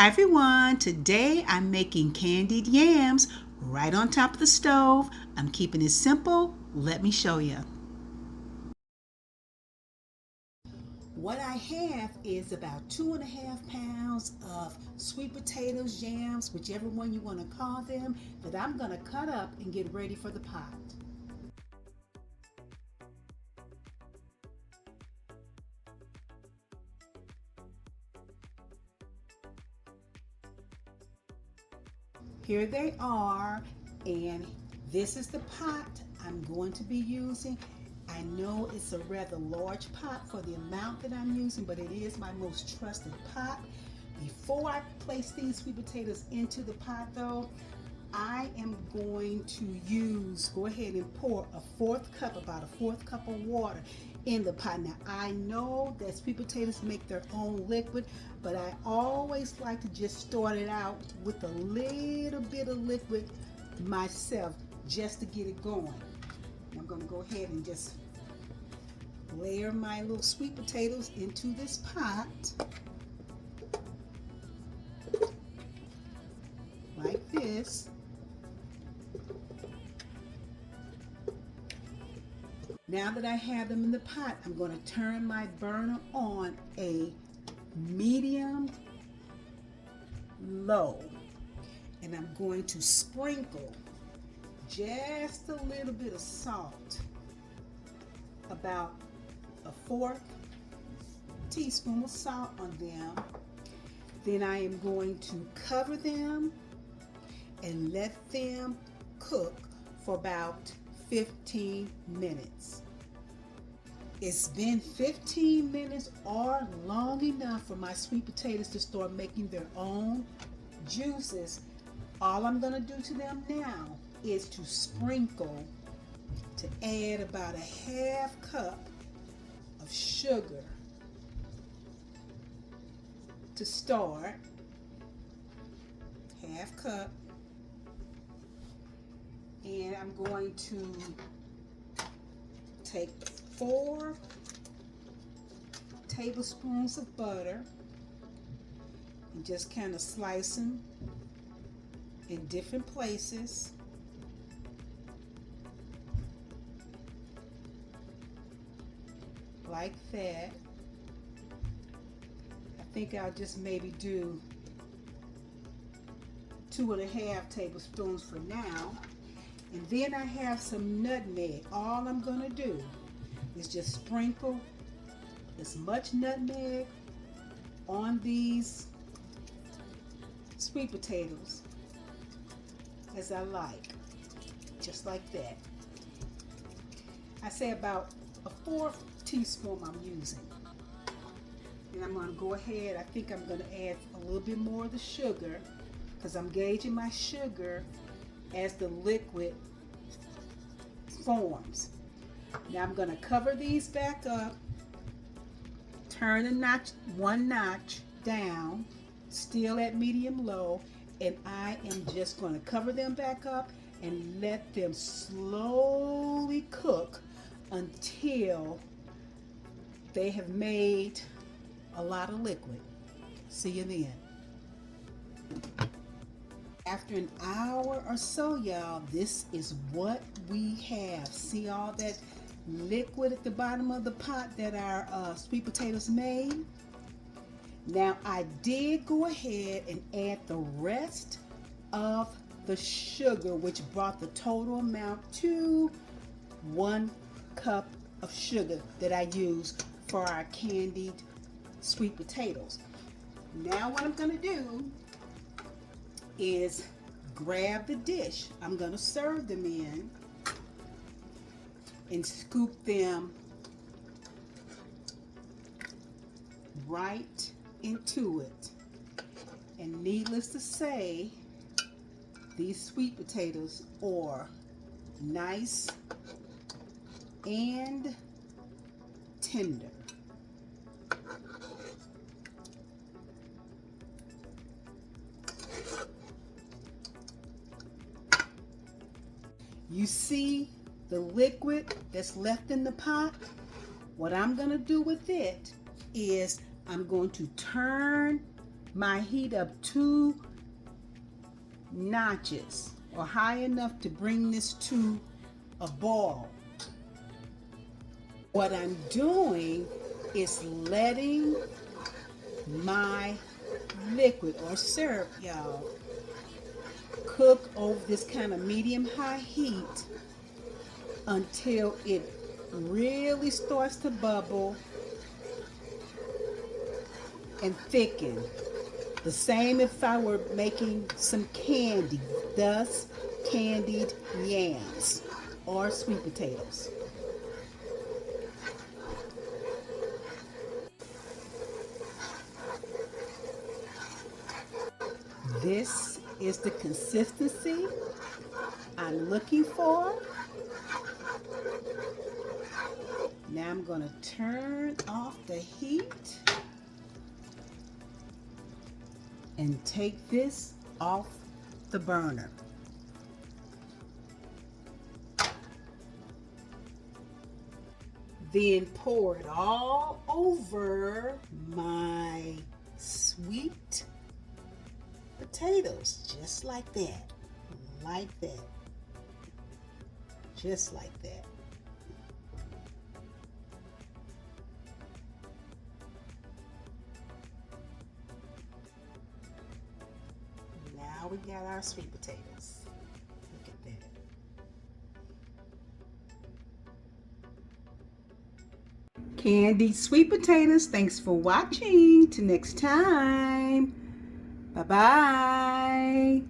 Hi everyone, today I'm making candied yams right on top of the stove. I'm keeping it simple. Let me show you. What I have is about 2.5 pounds of sweet potatoes, yams, whichever one you want to call them, that I'm going to cut up and get ready for the pot. Here they are, and this is the pot I'm going to be using. I know it's a rather large pot for the amount that I'm using, but it is my most trusted pot. Before I place these sweet potatoes into the pot though, I am going to go ahead and pour about a fourth cup of water in the pot. Now I know that sweet potatoes make their own liquid, but I always like to just start it out with a little bit of liquid myself just to get it going. I'm going to go ahead and just layer my little sweet potatoes into this pot like this. Now that I have them in the pot, I'm going to turn my burner on a medium low, and I'm going to sprinkle just a little bit of salt, about a 1/4 teaspoon of salt on them. Then I am going to cover them and let them cook for about 15 minutes. It's been 15 minutes or long enough for my sweet potatoes to start making their own juices. All I'm going to do to them now is to sprinkle, to add about a 1/2 cup of sugar to start. 1/2 cup. And I'm going to take 4 tablespoons of butter and just kind of slice them in different places. Like that. I think I'll just maybe do 2.5 tablespoons for now. And then I have some nutmeg. All I'm going to do is just sprinkle as much nutmeg on these sweet potatoes as I like. Just like that. I say about a 1/4 teaspoon I'm using. And I'm going to go ahead, I think I'm going to add a little bit more of the sugar, because I'm gauging my sugar as the liquid forms. Now I'm going to cover these back up, turn one notch down, still at medium low, and I am just going to cover them back up and let them slowly cook until they have made a lot of liquid. See you then. After an hour or so, y'all, this is what we have. See all that liquid at the bottom of the pot that our sweet potatoes made? Now I did go ahead and add the rest of the sugar, which brought the total amount to 1 cup of sugar that I used for our candied sweet potatoes. Now what I'm going to do is grab the dish I'm going to serve them in and scoop them right into it. And needless to say, these sweet potatoes are nice and tender. You see the liquid that's left in the pot? What I'm going to do with it is I'm going to turn my heat up 2 notches or high enough to bring this to a boil. What I'm doing is letting my liquid or syrup, y'all, cook over this kind of medium-high heat until it really starts to bubble and thicken. The same if I were making some candy, thus candied yams or sweet potatoes. This is the consistency I'm looking for. Now I'm going to turn off the heat and take this off the burner. Then pour it all over my sweet potatoes, just like that, just like that. Now we got our sweet potatoes. Look at that. Candied sweet potatoes. Thanks for watching. Till next time. Bye-bye.